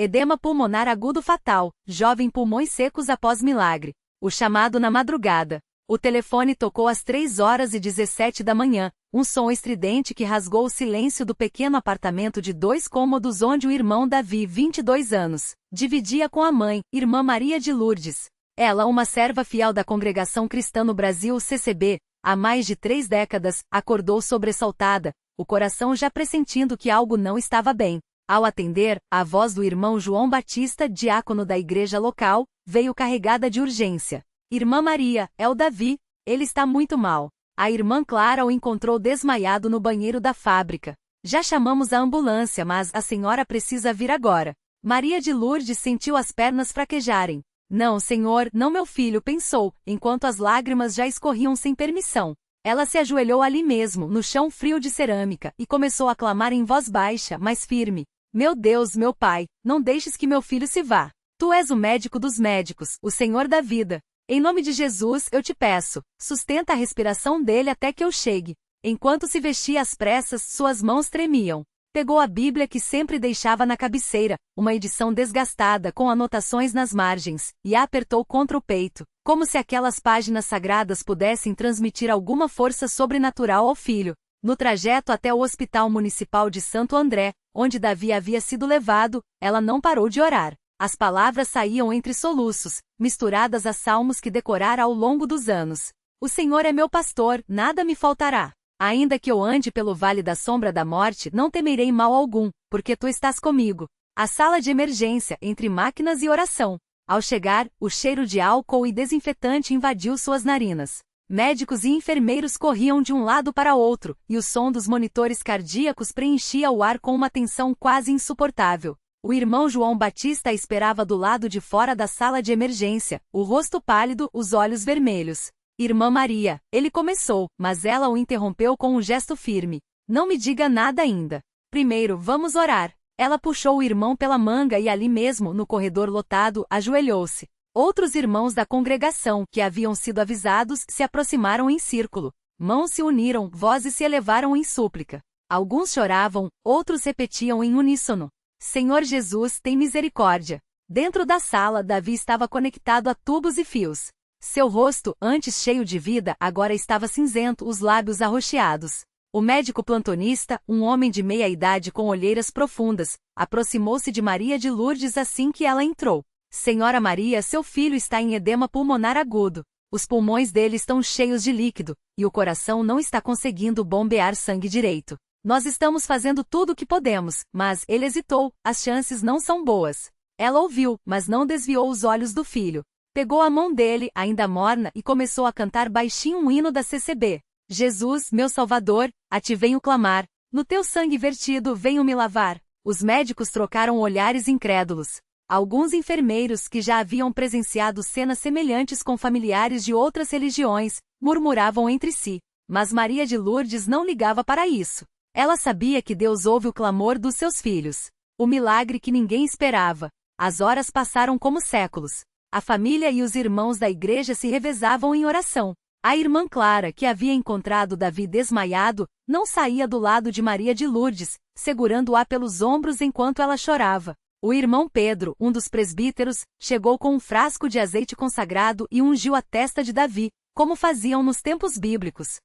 Edema pulmonar agudo fatal, jovem pulmões secos após milagre. O chamado na madrugada. O telefone tocou às 3h17 da manhã, um som estridente que rasgou o silêncio do pequeno apartamento de 2 cômodos onde o irmão Davi, 22 anos, dividia com a mãe, irmã Maria de Lourdes. Ela, uma serva fiel da Congregação Cristã no Brasil CCB, há mais de 3 décadas, acordou sobressaltada, o coração já pressentindo que algo não estava bem. Ao atender, a voz do irmão João Batista, diácono da igreja local, veio carregada de urgência. Irmã Maria, é o Davi, ele está muito mal. A irmã Clara o encontrou desmaiado no banheiro da fábrica. Já chamamos a ambulância, mas a senhora precisa vir agora. Maria de Lourdes sentiu as pernas fraquejarem. Não, senhor, não meu filho, pensou, enquanto as lágrimas já escorriam sem permissão. Ela se ajoelhou ali mesmo, no chão frio de cerâmica, e começou a clamar em voz baixa, mas firme. Meu Deus, meu pai, não deixes que meu filho se vá. Tu és o médico dos médicos, o Senhor da vida. Em nome de Jesus, eu te peço, sustenta a respiração dele até que eu chegue. Enquanto se vestia às pressas, suas mãos tremiam. Pegou a Bíblia que sempre deixava na cabeceira, uma edição desgastada com anotações nas margens, e a apertou contra o peito, como se aquelas páginas sagradas pudessem transmitir alguma força sobrenatural ao filho. No trajeto até o Hospital Municipal de Santo André, onde Davi havia sido levado, ela não parou de orar. As palavras saíam entre soluços, misturadas a salmos que decorara ao longo dos anos. O Senhor é meu pastor, nada me faltará. Ainda que eu ande pelo vale da sombra da morte, não temerei mal algum, porque tu estás comigo. A sala de emergência, entre máquinas e oração. Ao chegar, o cheiro de álcool e desinfetante invadiu suas narinas. Médicos e enfermeiros corriam de um lado para outro, e o som dos monitores cardíacos preenchia o ar com uma tensão quase insuportável. O irmão João Batista esperava do lado de fora da sala de emergência, o rosto pálido, os olhos vermelhos. Irmã Maria, ele começou, mas ela o interrompeu com um gesto firme. Não me diga nada ainda. Primeiro, vamos orar. Ela puxou o irmão pela manga e ali mesmo, no corredor lotado, ajoelhou-se. Outros irmãos da congregação, que haviam sido avisados, se aproximaram em círculo. Mãos se uniram, vozes se elevaram em súplica. Alguns choravam, outros repetiam em uníssono. Senhor Jesus, tem misericórdia. Dentro da sala, Davi estava conectado a tubos e fios. Seu rosto, antes cheio de vida, agora estava cinzento, os lábios arroxeados. O médico plantonista, um homem de meia-idade com olheiras profundas, aproximou-se de Maria de Lourdes assim que ela entrou. Senhora Maria, seu filho está em edema pulmonar agudo. Os pulmões dele estão cheios de líquido, e o coração não está conseguindo bombear sangue direito. Nós estamos fazendo tudo o que podemos, mas ele hesitou, as chances não são boas. Ela ouviu, mas não desviou os olhos do filho. Pegou a mão dele, ainda morna, e começou a cantar baixinho um hino da CCB. Jesus, meu Salvador, a ti venho clamar. No teu sangue vertido venho me lavar. Os médicos trocaram olhares incrédulos. Alguns enfermeiros que já haviam presenciado cenas semelhantes com familiares de outras religiões, murmuravam entre si. Mas Maria de Lourdes não ligava para isso. Ela sabia que Deus ouve o clamor dos seus filhos. O milagre que ninguém esperava. As horas passaram como séculos. A família e os irmãos da igreja se revezavam em oração. A irmã Clara, que havia encontrado Davi desmaiado, não saía do lado de Maria de Lourdes, segurando-a pelos ombros enquanto ela chorava. O irmão Pedro, um dos presbíteros, chegou com um frasco de azeite consagrado e ungiu a testa de Davi, como faziam nos tempos bíblicos.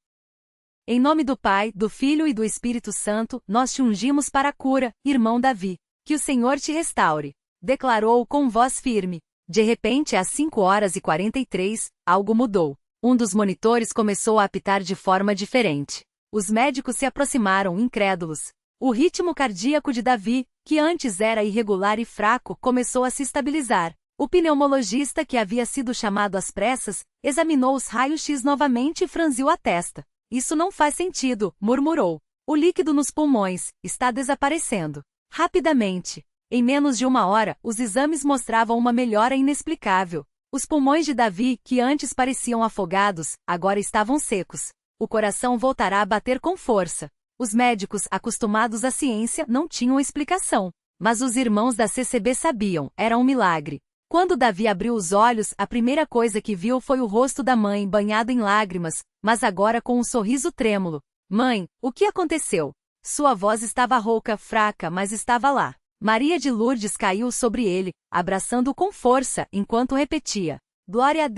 Em nome do Pai, do Filho e do Espírito Santo, nós te ungimos para a cura, irmão Davi. Que o Senhor te restaure. Declarou com voz firme. De repente, às 5h43, algo mudou. Um dos monitores começou a apitar de forma diferente. Os médicos se aproximaram, incrédulos. O ritmo cardíaco de Davi, que antes era irregular e fraco, começou a se estabilizar. O pneumologista, que havia sido chamado às pressas, examinou os raios-x novamente e franziu a testa. Isso não faz sentido, murmurou. O líquido nos pulmões está desaparecendo. Rapidamente. Em menos de 1 hora, os exames mostravam uma melhora inexplicável. Os pulmões de Davi, que antes pareciam afogados, agora estavam secos. O coração voltará a bater com força. Os médicos, acostumados à ciência, não tinham explicação. Mas os irmãos da CCB sabiam, era um milagre. Quando Davi abriu os olhos, a primeira coisa que viu foi o rosto da mãe banhado em lágrimas, mas agora com um sorriso trêmulo. Mãe, o que aconteceu? Sua voz estava rouca, fraca, mas estava lá. Maria de Lourdes caiu sobre ele, abraçando-o com força, enquanto repetia: Glória a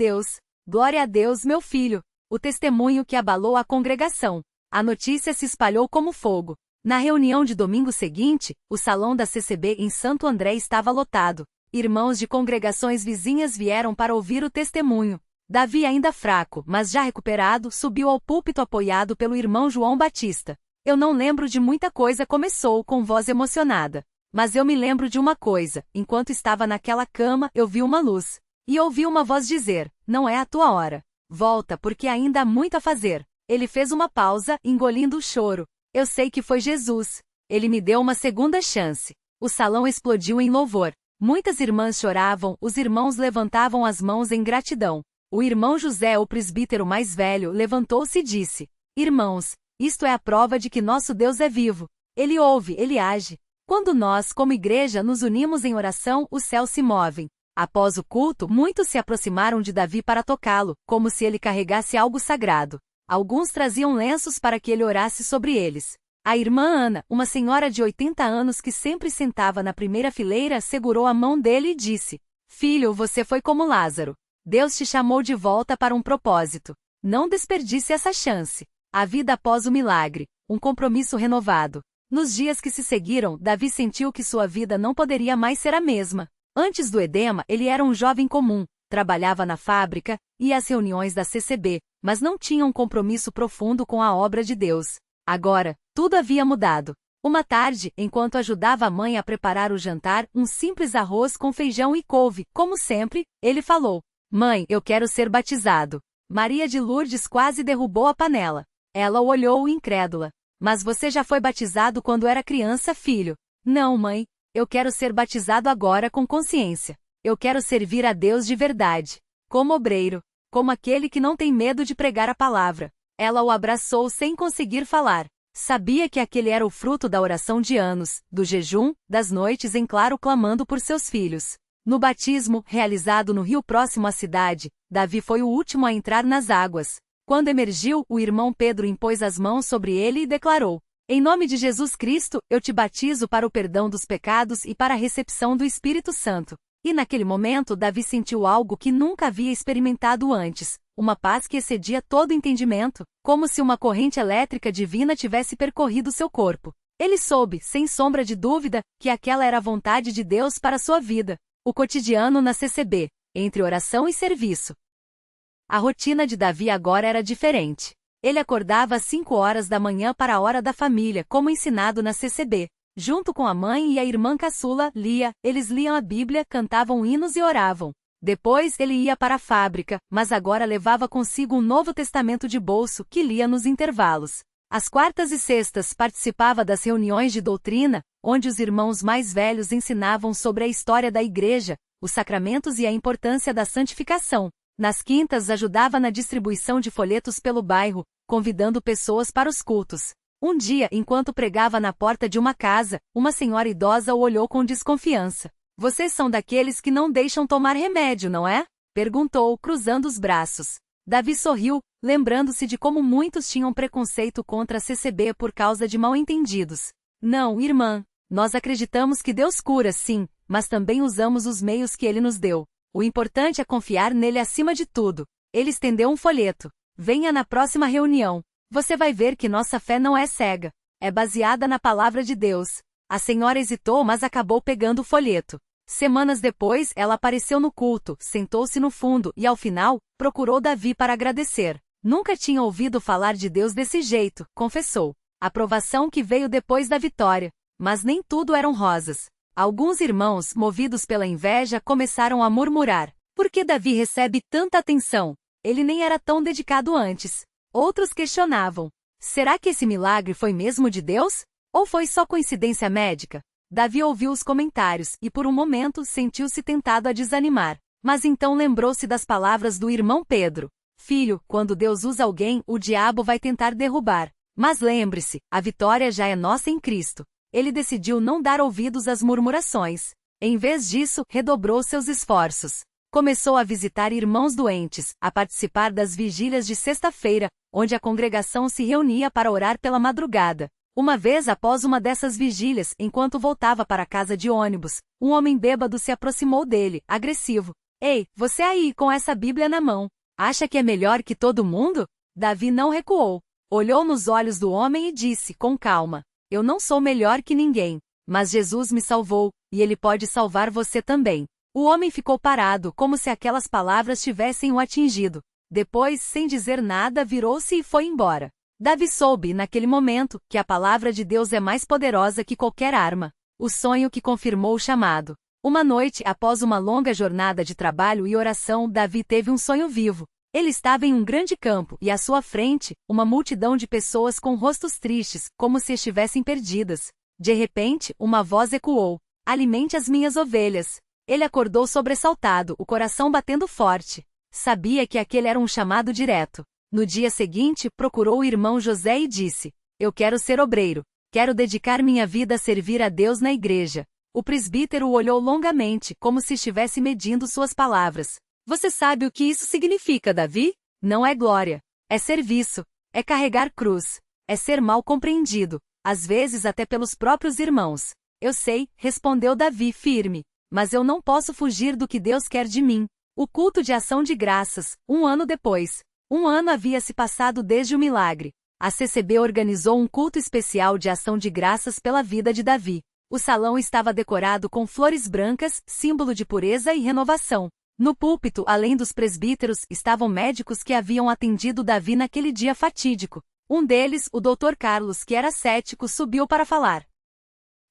Deus, meu filho. O testemunho que abalou a congregação. A notícia se espalhou como fogo. Na reunião de domingo seguinte, o salão da CCB em Santo André estava lotado. Irmãos de congregações vizinhas vieram para ouvir o testemunho. Davi, ainda fraco, mas já recuperado, subiu ao púlpito apoiado pelo irmão João Batista. Eu não lembro de muita coisa, começou com voz emocionada. Mas eu me lembro de uma coisa: enquanto estava naquela cama, eu vi uma luz. E ouvi uma voz dizer: não é a tua hora. Volta, porque ainda há muito a fazer. Ele fez uma pausa, engolindo o choro. Eu sei que foi Jesus. Ele me deu uma segunda chance. O salão explodiu em louvor. Muitas irmãs choravam, os irmãos levantavam as mãos em gratidão. O irmão José, o presbítero mais velho, levantou-se e disse: Irmãos, isto é a prova de que nosso Deus é vivo. Ele ouve, ele age. Quando nós, como igreja, nos unimos em oração, os céus se movem. Após o culto, muitos se aproximaram de Davi para tocá-lo, como se ele carregasse algo sagrado. Alguns traziam lenços para que ele orasse sobre eles. A irmã Ana, uma senhora de 80 anos que sempre sentava na primeira fileira, segurou a mão dele e disse: Filho, você foi como Lázaro. Deus te chamou de volta para um propósito. Não desperdice essa chance. A vida após o milagre, um compromisso renovado. Nos dias que se seguiram, Davi sentiu que sua vida não poderia mais ser a mesma. Antes do edema, ele era um jovem comum, trabalhava na fábrica, ia às reuniões da CCB, mas não tinha um compromisso profundo com a obra de Deus. Agora, tudo havia mudado. Uma tarde, enquanto ajudava a mãe a preparar o jantar, um simples arroz com feijão e couve, como sempre, ele falou: Mãe, eu quero ser batizado. Maria de Lourdes quase derrubou a panela. Ela o olhou incrédula. Mas você já foi batizado quando era criança, filho? Não, mãe. Eu quero ser batizado agora com consciência. Eu quero servir a Deus de verdade. Como obreiro. Como aquele que não tem medo de pregar a palavra. Ela o abraçou sem conseguir falar. Sabia que aquele era o fruto da oração de anos, do jejum, das noites em claro clamando por seus filhos. No batismo, realizado no rio próximo à cidade, Davi foi o último a entrar nas águas. Quando emergiu, o irmão Pedro impôs as mãos sobre ele e declarou: Em nome de Jesus Cristo, eu te batizo para o perdão dos pecados e para a recepção do Espírito Santo. E naquele momento Davi sentiu algo que nunca havia experimentado antes, uma paz que excedia todo entendimento, como se uma corrente elétrica divina tivesse percorrido seu corpo. Ele soube, sem sombra de dúvida, que aquela era a vontade de Deus para sua vida. O cotidiano na CCB, entre oração e serviço. A rotina de Davi agora era diferente. Ele acordava às 5 horas da manhã para a hora da família, como ensinado na CCB. Junto com a mãe e a irmã caçula, Lia, eles liam a Bíblia, cantavam hinos e oravam. Depois ele ia para a fábrica, mas agora levava consigo um Novo Testamento de bolso que lia nos intervalos. Às quartas e sextas participava das reuniões de doutrina, onde os irmãos mais velhos ensinavam sobre a história da igreja, os sacramentos e a importância da santificação. Nas quintas ajudava na distribuição de folhetos pelo bairro, convidando pessoas para os cultos. Um dia, enquanto pregava na porta de uma casa, uma senhora idosa o olhou com desconfiança. Vocês são daqueles que não deixam tomar remédio, não é? Perguntou, cruzando os braços. Davi sorriu, lembrando-se de como muitos tinham preconceito contra a CCB por causa de mal-entendidos. Não, irmã. Nós acreditamos que Deus cura, sim, mas também usamos os meios que Ele nos deu. O importante é confiar nele acima de tudo. Ele estendeu um folheto. Venha na próxima reunião. Você vai ver que nossa fé não é cega. É baseada na palavra de Deus. A senhora hesitou, mas acabou pegando o folheto. Semanas depois, ela apareceu no culto, sentou-se no fundo e, ao final, procurou Davi para agradecer. Nunca tinha ouvido falar de Deus desse jeito, confessou. Aprovação que veio depois da vitória. Mas nem tudo eram rosas. Alguns irmãos, movidos pela inveja, começaram a murmurar. Por que Davi recebe tanta atenção? Ele nem era tão dedicado antes. Outros questionavam. Será que esse milagre foi mesmo de Deus? Ou foi só coincidência médica? Davi ouviu os comentários e por um momento sentiu-se tentado a desanimar. Mas então lembrou-se das palavras do irmão Pedro. Filho, quando Deus usa alguém, o diabo vai tentar derrubar. Mas lembre-se, a vitória já é nossa em Cristo. Ele decidiu não dar ouvidos às murmurações. Em vez disso, redobrou seus esforços. Começou a visitar irmãos doentes, a participar das vigílias de sexta-feira, onde a congregação se reunia para orar pela madrugada. Uma vez após uma dessas vigílias, enquanto voltava para casa de ônibus, um homem bêbado se aproximou dele, agressivo. Ei, você aí com essa Bíblia na mão, acha que é melhor que todo mundo? Davi não recuou. Olhou nos olhos do homem e disse, com calma, eu não sou melhor que ninguém, mas Jesus me salvou, e ele pode salvar você também. O homem ficou parado, como se aquelas palavras tivessem o atingido. Depois, sem dizer nada, virou-se e foi embora. Davi soube, naquele momento, que a palavra de Deus é mais poderosa que qualquer arma. O sonho que confirmou o chamado. Uma noite, após uma longa jornada de trabalho e oração, Davi teve um sonho vivo. Ele estava em um grande campo, e à sua frente, uma multidão de pessoas com rostos tristes, como se estivessem perdidas. De repente, uma voz ecoou: alimente as minhas ovelhas. Ele acordou sobressaltado, o coração batendo forte. Sabia que aquele era um chamado direto. No dia seguinte, procurou o irmão José e disse: eu quero ser obreiro. Quero dedicar minha vida a servir a Deus na igreja. O presbítero o olhou longamente, como se estivesse medindo suas palavras. Você sabe o que isso significa, Davi? Não é glória. É serviço. É carregar cruz. É ser mal compreendido. Às vezes até pelos próprios irmãos. Eu sei, respondeu Davi firme. Mas eu não posso fugir do que Deus quer de mim. O culto de ação de graças, um ano depois. Um ano havia se passado desde o milagre. A CCB organizou um culto especial de ação de graças pela vida de Davi. O salão estava decorado com flores brancas, símbolo de pureza e renovação. No púlpito, além dos presbíteros, estavam médicos que haviam atendido Davi naquele dia fatídico. Um deles, o Dr. Carlos, que era cético, subiu para falar.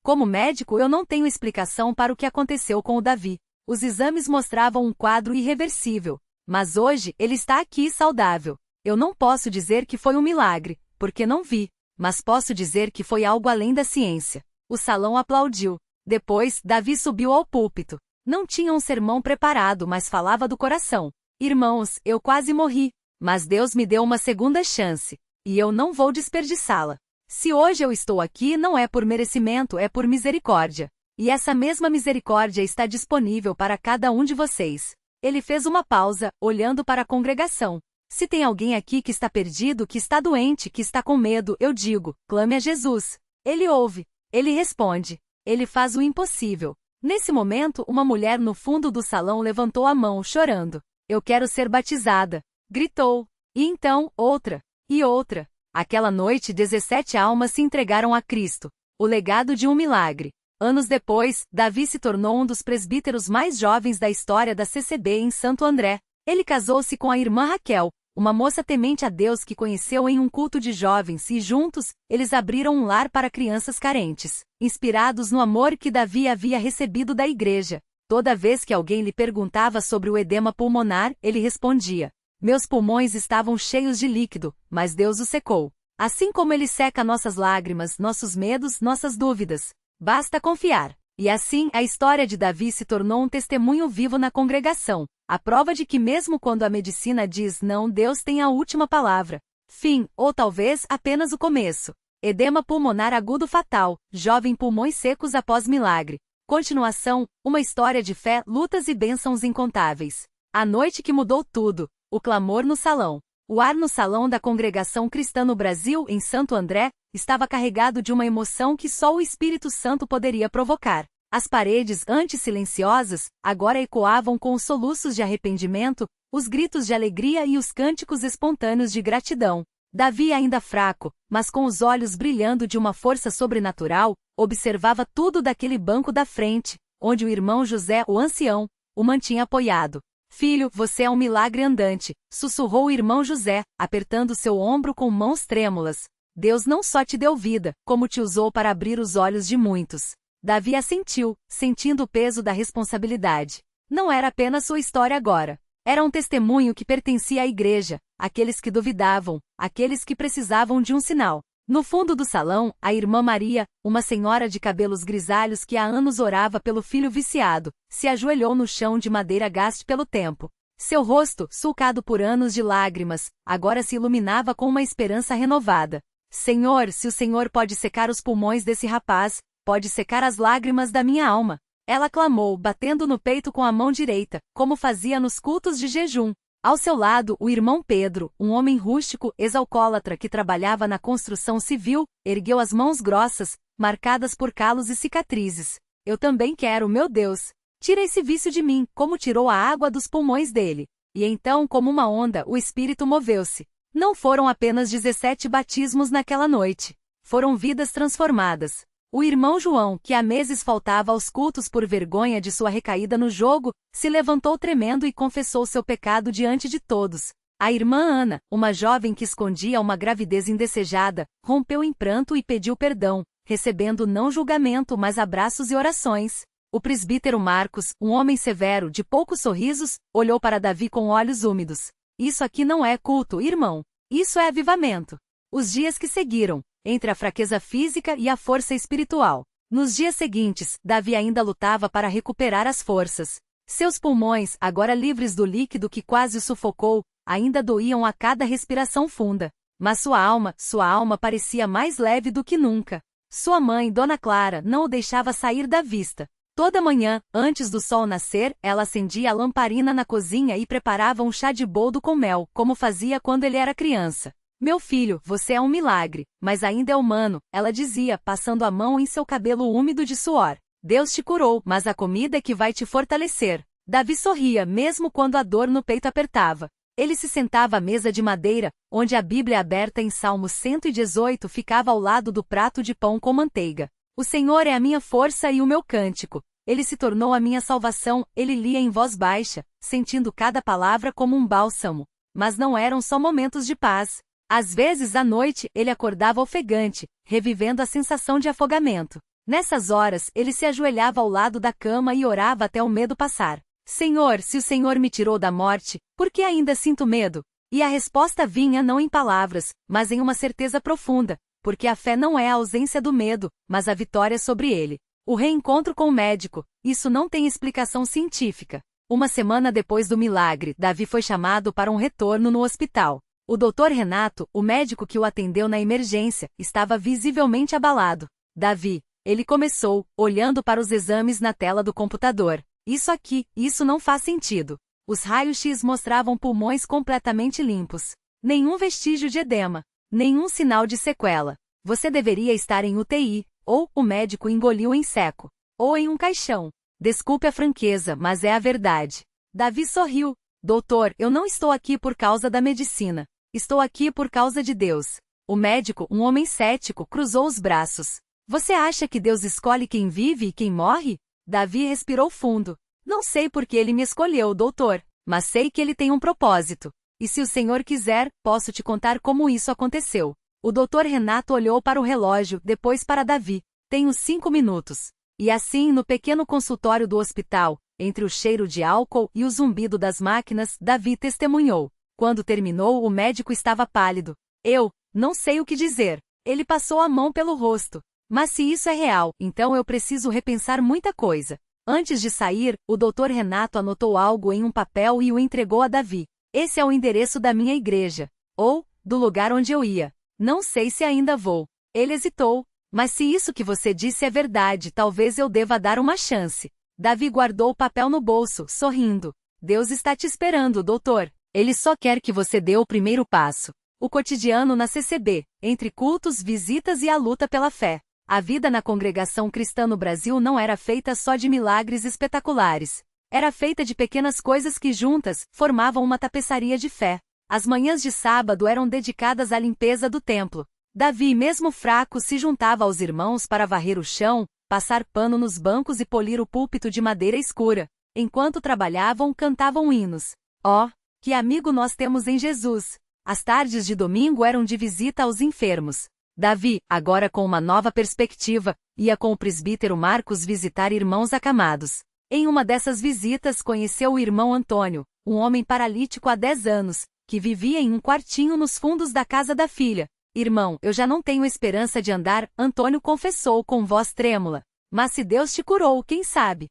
Como médico, eu não tenho explicação para o que aconteceu com o Davi. Os exames mostravam um quadro irreversível. Mas hoje, ele está aqui saudável. Eu não posso dizer que foi um milagre, porque não vi. Mas posso dizer que foi algo além da ciência. O salão aplaudiu. Depois, Davi subiu ao púlpito. Não tinha um sermão preparado, mas falava do coração. Irmãos, eu quase morri. Mas Deus me deu uma segunda chance. E eu não vou desperdiçá-la. Se hoje eu estou aqui, não é por merecimento, é por misericórdia. E essa mesma misericórdia está disponível para cada um de vocês. Ele fez uma pausa, olhando para a congregação. Se tem alguém aqui que está perdido, que está doente, que está com medo, eu digo, clame a Jesus. Ele ouve. Ele responde. Ele faz o impossível. Nesse momento, uma mulher no fundo do salão levantou a mão, chorando. Eu quero ser batizada. Gritou. E então, outra. E outra. Aquela noite, 17 almas se entregaram a Cristo. O legado de um milagre. Anos depois, Davi se tornou um dos presbíteros mais jovens da história da CCB em Santo André. Ele casou-se com a irmã Raquel, uma moça temente a Deus que conheceu em um culto de jovens e juntos, eles abriram um lar para crianças carentes, inspirados no amor que Davi havia recebido da igreja. Toda vez que alguém lhe perguntava sobre o edema pulmonar, ele respondia: meus pulmões estavam cheios de líquido, mas Deus o secou. Assim como ele seca nossas lágrimas, nossos medos, nossas dúvidas. Basta confiar. E assim, a história de Davi se tornou um testemunho vivo na congregação. A prova de que mesmo quando a medicina diz não, Deus tem a última palavra. Fim, ou talvez apenas o começo. Edema pulmonar agudo fatal, jovem pulmões secos após milagre. Continuação, uma história de fé, lutas e bênçãos incontáveis. A noite que mudou tudo. O clamor no salão. O ar no salão da Congregação Cristã no Brasil, em Santo André, estava carregado de uma emoção que só o Espírito Santo poderia provocar. As paredes, antes silenciosas, agora ecoavam com os soluços de arrependimento, os gritos de alegria e os cânticos espontâneos de gratidão. Davi, ainda fraco, mas com os olhos brilhando de uma força sobrenatural, observava tudo daquele banco da frente, onde o irmão José, o ancião, o mantinha apoiado. Filho, você é um milagre andante, sussurrou o irmão José, apertando seu ombro com mãos trêmulas. Deus não só te deu vida, como te usou para abrir os olhos de muitos. Davi assentiu, sentindo o peso da responsabilidade. Não era apenas sua história agora. Era um testemunho que pertencia à igreja, àqueles que duvidavam, àqueles que precisavam de um sinal. No fundo do salão, a irmã Maria, uma senhora de cabelos grisalhos que há anos orava pelo filho viciado, se ajoelhou no chão de madeira gaste pelo tempo. Seu rosto, sulcado por anos de lágrimas, agora se iluminava com uma esperança renovada. Senhor, se o Senhor pode secar os pulmões desse rapaz, pode secar as lágrimas da minha alma. Ela clamou, batendo no peito com a mão direita, como fazia nos cultos de jejum. Ao seu lado, o irmão Pedro, um homem rústico, ex-alcoólatra que trabalhava na construção civil, ergueu as mãos grossas, marcadas por calos e cicatrizes. Eu também quero, meu Deus. Tira esse vício de mim, como tirou a água dos pulmões dele. E então, como uma onda, o espírito moveu-se. Não foram apenas 17 batismos naquela noite. Foram vidas transformadas. O irmão João, que há meses faltava aos cultos por vergonha de sua recaída no jogo, se levantou tremendo e confessou seu pecado diante de todos. A irmã Ana, uma jovem que escondia uma gravidez indesejada, rompeu em pranto e pediu perdão, recebendo não julgamento mas abraços e orações. O presbítero Marcos, um homem severo de poucos sorrisos, olhou para Davi com olhos úmidos. Isso aqui não é culto, irmão. Isso é avivamento. Os dias que seguiram, entre a fraqueza física e a força espiritual. Nos dias seguintes, Davi ainda lutava para recuperar as forças. Seus pulmões, agora livres do líquido que quase o sufocou, ainda doíam a cada respiração funda. Mas sua alma parecia mais leve do que nunca. Sua mãe, Dona Clara, não o deixava sair da vista. Toda manhã, antes do sol nascer, ela acendia a lamparina na cozinha e preparava um chá de boldo com mel, como fazia quando ele era criança. Meu filho, você é um milagre, mas ainda é humano, ela dizia, passando a mão em seu cabelo úmido de suor. Deus te curou, mas a comida é que vai te fortalecer. Davi sorria mesmo quando a dor no peito apertava. Ele se sentava à mesa de madeira, onde a Bíblia aberta em Salmo 118 ficava ao lado do prato de pão com manteiga. O Senhor é a minha força e o meu cântico. Ele se tornou a minha salvação, ele lia em voz baixa, sentindo cada palavra como um bálsamo. Mas não eram só momentos de paz. Às vezes à noite, ele acordava ofegante, revivendo a sensação de afogamento. Nessas horas, ele se ajoelhava ao lado da cama e orava até o medo passar. Senhor, se o Senhor me tirou da morte, por que ainda sinto medo? E a resposta vinha não em palavras, mas em uma certeza profunda, porque a fé não é a ausência do medo, mas a vitória sobre ele. O reencontro com o médico, isso não tem explicação científica. Uma semana depois do milagre, Davi foi chamado para um retorno no hospital. O Dr. Renato, o médico que o atendeu na emergência, estava visivelmente abalado. Davi, ele começou, olhando para os exames na tela do computador. Isso não faz sentido. Os raios-x mostravam pulmões completamente limpos. Nenhum vestígio de edema. Nenhum sinal de sequela. Você deveria estar em UTI, ou o médico engoliu em seco. Ou em um caixão. Desculpe a franqueza, mas é a verdade. Davi sorriu. Doutor, eu não estou aqui por causa da medicina. Estou aqui por causa de Deus. O médico, um homem cético, cruzou os braços. Você acha que Deus escolhe quem vive e quem morre? Davi respirou fundo. Não sei por que ele me escolheu, doutor, mas sei que ele tem um propósito. E se o Senhor quiser, posso te contar como isso aconteceu. O Dr. Renato olhou para o relógio, depois para Davi. Tenho 5 minutos. E assim, no pequeno consultório do hospital, entre o cheiro de álcool e o zumbido das máquinas, Davi testemunhou. Quando terminou, o médico estava pálido. Eu não sei o que dizer. Ele passou a mão pelo rosto. Mas se isso é real, então eu preciso repensar muita coisa. Antes de sair, o Dr. Renato anotou algo em um papel e o entregou a Davi. Esse é o endereço da minha igreja. Ou, do lugar onde eu ia. Não sei se ainda vou. Ele hesitou. Mas se isso que você disse é verdade, talvez eu deva dar uma chance. Davi guardou o papel no bolso, sorrindo. Deus está te esperando, doutor. Ele só quer que você dê o primeiro passo. O cotidiano na CCB, entre cultos, visitas e a luta pela fé. A vida na congregação cristã no Brasil não era feita só de milagres espetaculares. Era feita de pequenas coisas que juntas formavam uma tapeçaria de fé. As manhãs de sábado eram dedicadas à limpeza do templo. Davi, mesmo fraco, se juntava aos irmãos para varrer o chão, passar pano nos bancos e polir o púlpito de madeira escura. Enquanto trabalhavam, cantavam hinos. Oh, que amigo nós temos em Jesus! As tardes de domingo eram de visita aos enfermos. Davi, agora com uma nova perspectiva, ia com o presbítero Marcos visitar irmãos acamados. Em uma dessas visitas conheceu o irmão Antônio, um homem paralítico há 10 anos, que vivia em um quartinho nos fundos da casa da filha. Irmão, eu já não tenho esperança de andar, Antônio confessou com voz trêmula. Mas se Deus te curou, quem sabe?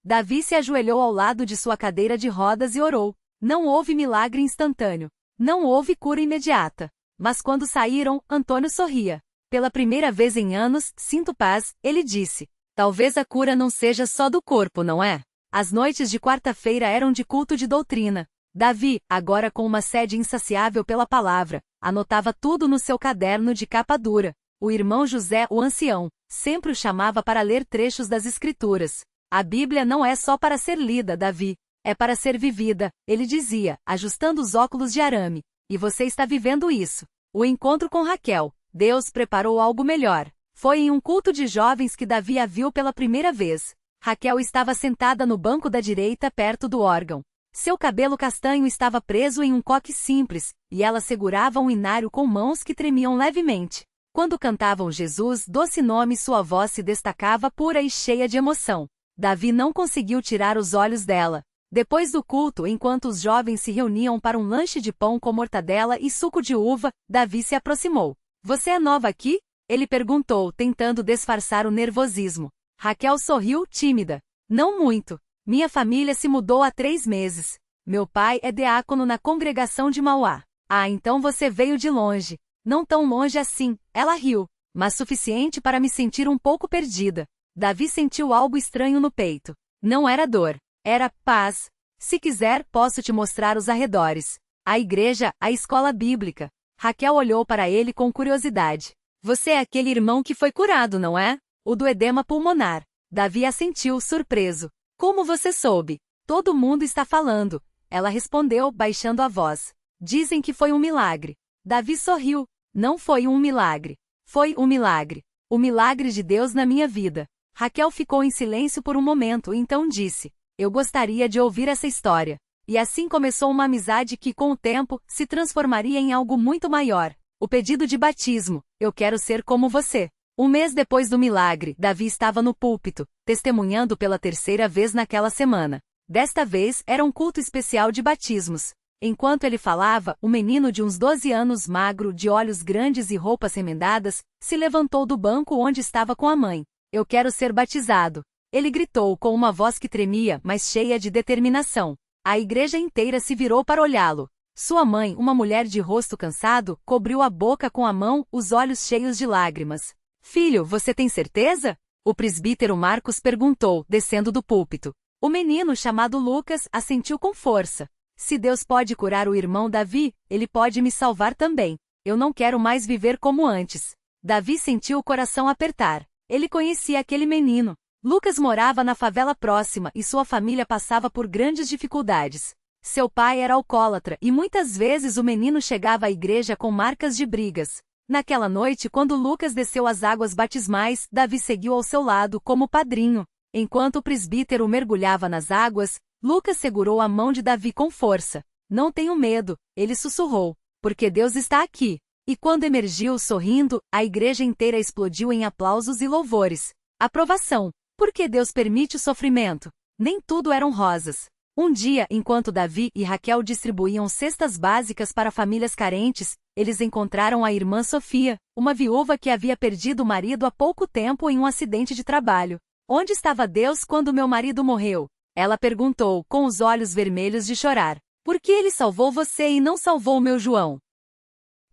Davi se ajoelhou ao lado de sua cadeira de rodas e orou. Não houve milagre instantâneo. Não houve cura imediata. Mas quando saíram, Antônio sorria. Pela primeira vez em anos, sinto paz, ele disse. Talvez a cura não seja só do corpo, não é? As noites de quarta-feira eram de culto de doutrina. Davi, agora com uma sede insaciável pela palavra, anotava tudo no seu caderno de capa dura. O irmão José, o ancião, sempre o chamava para ler trechos das Escrituras. A Bíblia não é só para ser lida, Davi. É para ser vivida, ele dizia, ajustando os óculos de arame. E você está vivendo isso. O encontro com Raquel. Deus preparou algo melhor. Foi em um culto de jovens que Davi a viu pela primeira vez. Raquel estava sentada no banco da direita perto do órgão. Seu cabelo castanho estava preso em um coque simples, e ela segurava um inário com mãos que tremiam levemente. Quando cantavam Jesus, doce nome, sua voz se destacava pura e cheia de emoção. Davi não conseguiu tirar os olhos dela. Depois do culto, enquanto os jovens se reuniam para um lanche de pão com mortadela e suco de uva, Davi se aproximou. Você é nova aqui? Ele perguntou, tentando disfarçar o nervosismo. Raquel sorriu, tímida. Não muito. Minha família se mudou há 3 meses. Meu pai é diácono na congregação de Mauá. Ah, então você veio de longe. Não tão longe assim, ela riu, mas suficiente para me sentir um pouco perdida. Davi sentiu algo estranho no peito. Não era dor, era paz. Se quiser, posso te mostrar os arredores. A igreja, a escola bíblica. Raquel olhou para ele com curiosidade. Você é aquele irmão que foi curado, não é? O do edema pulmonar. Davi assentiu, surpreso. Como você soube? Todo mundo está falando. Ela respondeu, baixando a voz. Dizem que foi um milagre. Davi sorriu. Não foi um milagre. Foi um milagre. O milagre de Deus na minha vida. Raquel ficou em silêncio por um momento e então disse. Eu gostaria de ouvir essa história. E assim começou uma amizade que, com o tempo, se transformaria em algo muito maior. O pedido de batismo. Eu quero ser como você. Um mês depois do milagre, Davi estava no púlpito, testemunhando pela 3ª vez naquela semana. Desta vez, era um culto especial de batismos. Enquanto ele falava, o menino de uns 12 anos, magro, de olhos grandes e roupas remendadas, se levantou do banco onde estava com a mãe. Eu quero ser batizado. Ele gritou com uma voz que tremia, mas cheia de determinação. A igreja inteira se virou para olhá-lo. Sua mãe, uma mulher de rosto cansado, cobriu a boca com a mão, os olhos cheios de lágrimas. Filho, você tem certeza? O presbítero Marcos perguntou, descendo do púlpito. O menino, chamado Lucas, assentiu com força. Se Deus pode curar o irmão Davi, ele pode me salvar também. Eu não quero mais viver como antes. Davi sentiu o coração apertar. Ele conhecia aquele menino. Lucas morava na favela próxima e sua família passava por grandes dificuldades. Seu pai era alcoólatra e muitas vezes o menino chegava à igreja com marcas de brigas. Naquela noite, quando Lucas desceu as águas batismais, Davi seguiu ao seu lado como padrinho. Enquanto o presbítero mergulhava nas águas, Lucas segurou a mão de Davi com força. Não tenho medo, ele sussurrou, porque Deus está aqui. E quando emergiu sorrindo, a igreja inteira explodiu em aplausos e louvores. Aprovação. Porque Deus permite o sofrimento. Nem tudo eram rosas. Um dia, enquanto Davi e Raquel distribuíam cestas básicas para famílias carentes, eles encontraram a irmã Sofia, uma viúva que havia perdido o marido há pouco tempo em um acidente de trabalho. Onde estava Deus quando meu marido morreu? Ela perguntou, com os olhos vermelhos de chorar. Por que ele salvou você e não salvou meu João?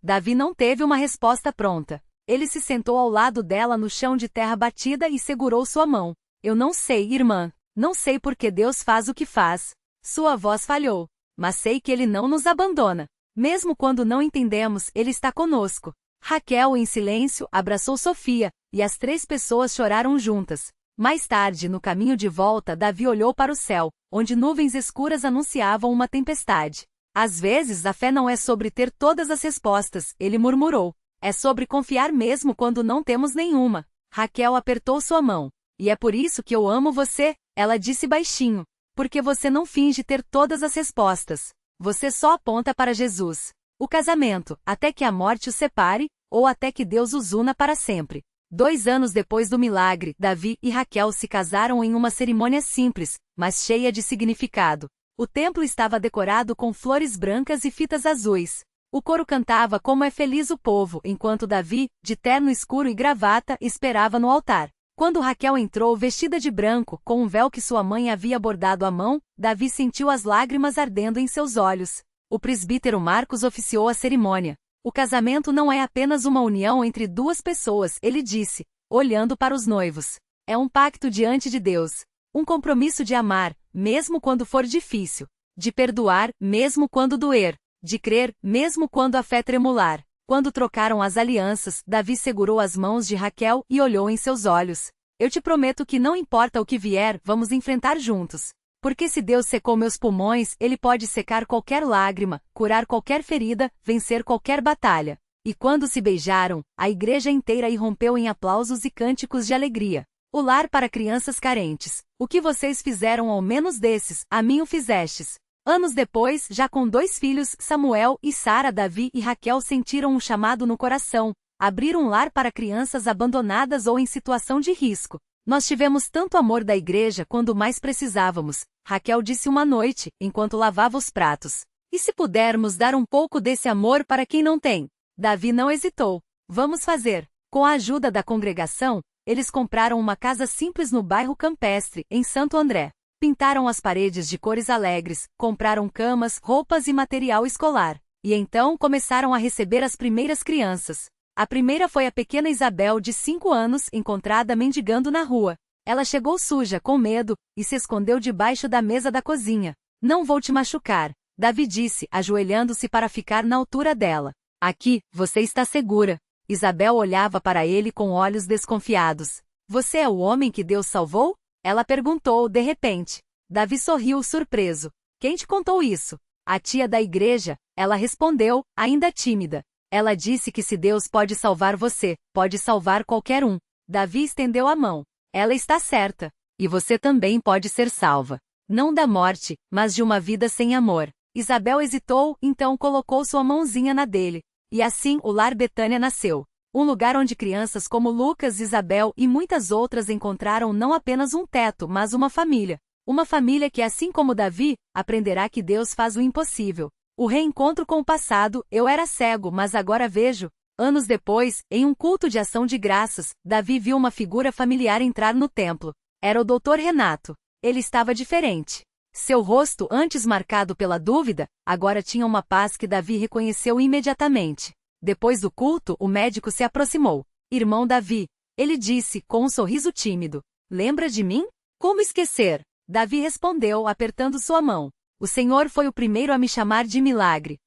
Davi não teve uma resposta pronta. Ele se sentou ao lado dela no chão de terra batida e segurou sua mão. Eu não sei, irmã. Não sei por que Deus faz o que faz. Sua voz falhou. Mas sei que Ele não nos abandona. Mesmo quando não entendemos, Ele está conosco. Raquel, em silêncio, abraçou Sofia, e as 3 pessoas choraram juntas. Mais tarde, no caminho de volta, Davi olhou para o céu, onde nuvens escuras anunciavam uma tempestade. Às vezes, a fé não é sobre ter todas as respostas, ele murmurou. É sobre confiar mesmo quando não temos nenhuma. Raquel apertou sua mão. E é por isso que eu amo você, ela disse baixinho. Porque você não finge ter todas as respostas. Você só aponta para Jesus. O casamento, até que a morte os separe, ou até que Deus os una para sempre. 2 anos depois do milagre, Davi e Raquel se casaram em uma cerimônia simples, mas cheia de significado. O templo estava decorado com flores brancas e fitas azuis. O coro cantava Como é feliz o povo, enquanto Davi, de terno escuro e gravata, esperava no altar. Quando Raquel entrou vestida de branco, com um véu que sua mãe havia bordado à mão, Davi sentiu as lágrimas ardendo em seus olhos. O presbítero Marcos oficiou a cerimônia. O casamento não é apenas uma união entre 2 pessoas, ele disse, olhando para os noivos. É um pacto diante de Deus. Um compromisso de amar, mesmo quando for difícil. de perdoar, mesmo quando doer, de crer, mesmo quando a fé tremular. Quando trocaram as alianças, Davi segurou as mãos de Raquel e olhou em seus olhos. Eu te prometo que não importa o que vier, vamos enfrentar juntos. Porque se Deus secou meus pulmões, Ele pode secar qualquer lágrima, curar qualquer ferida, vencer qualquer batalha. E quando se beijaram, a igreja inteira irrompeu em aplausos e cânticos de alegria. O lar para crianças carentes. O que vocês fizeram ao menos desses, a mim o fizestes. Anos depois, já com 2 filhos, Samuel e Sara, Davi e Raquel sentiram um chamado no coração. Abrir um lar para crianças abandonadas ou em situação de risco. Nós tivemos tanto amor da igreja quando mais precisávamos, Raquel disse uma noite, enquanto lavava os pratos. E se pudermos dar um pouco desse amor para quem não tem? Davi não hesitou. Vamos fazer. Com a ajuda da congregação, eles compraram uma casa simples no bairro Campestre, em Santo André. Pintaram as paredes de cores alegres, compraram camas, roupas e material escolar. E então começaram a receber as primeiras crianças. A primeira foi a pequena Isabel, de 5 anos, encontrada mendigando na rua. Ela chegou suja, com medo, e se escondeu debaixo da mesa da cozinha. Não vou te machucar, Davi disse, ajoelhando-se para ficar na altura dela. Aqui, você está segura. Isabel olhava para ele com olhos desconfiados. Você é o homem que Deus salvou? Ela perguntou de repente. Davi sorriu surpreso. Quem te contou isso? A tia da igreja, ela respondeu, ainda tímida. Ela disse que se Deus pode salvar você, pode salvar qualquer um. Davi estendeu a mão. Ela está certa. E você também pode ser salva. Não da morte, mas de uma vida sem amor. Isabel hesitou, então colocou sua mãozinha na dele. E assim o lar Betânia nasceu. Um lugar onde crianças como Lucas, Isabel e muitas outras encontraram não apenas um teto, mas uma família. Uma família que, assim como Davi, aprenderá que Deus faz o impossível. O reencontro com o passado. Eu era cego, mas agora vejo. Anos depois, em um culto de ação de graças, Davi viu uma figura familiar entrar no templo. Era o Dr. Renato. Ele estava diferente. Seu rosto, antes marcado pela dúvida, agora tinha uma paz que Davi reconheceu imediatamente. Depois do culto, o médico se aproximou. Irmão Davi, ele disse, com um sorriso tímido. Lembra de mim? Como esquecer? Davi respondeu, apertando sua mão. O Senhor foi o primeiro a me chamar de milagre.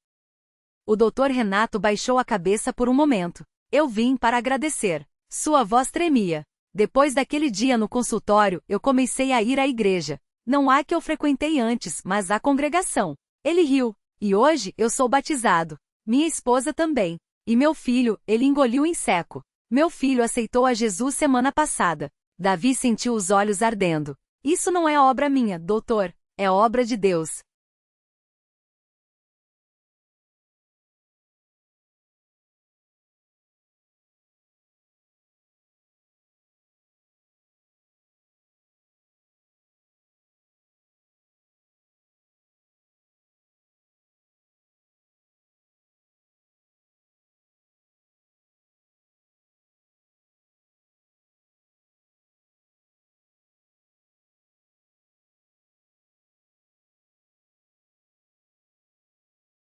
O Dr. Renato baixou a cabeça por um momento. Eu vim para agradecer. Sua voz tremia. Depois daquele dia no consultório, eu comecei a ir à igreja. Não a que eu frequentei antes, mas a congregação. Ele riu. E hoje, eu sou batizado. Minha esposa também. E meu filho, ele engoliu em seco. Meu filho aceitou a Jesus semana passada. Davi sentiu os olhos ardendo. Isso não é obra minha, doutor. É obra de Deus.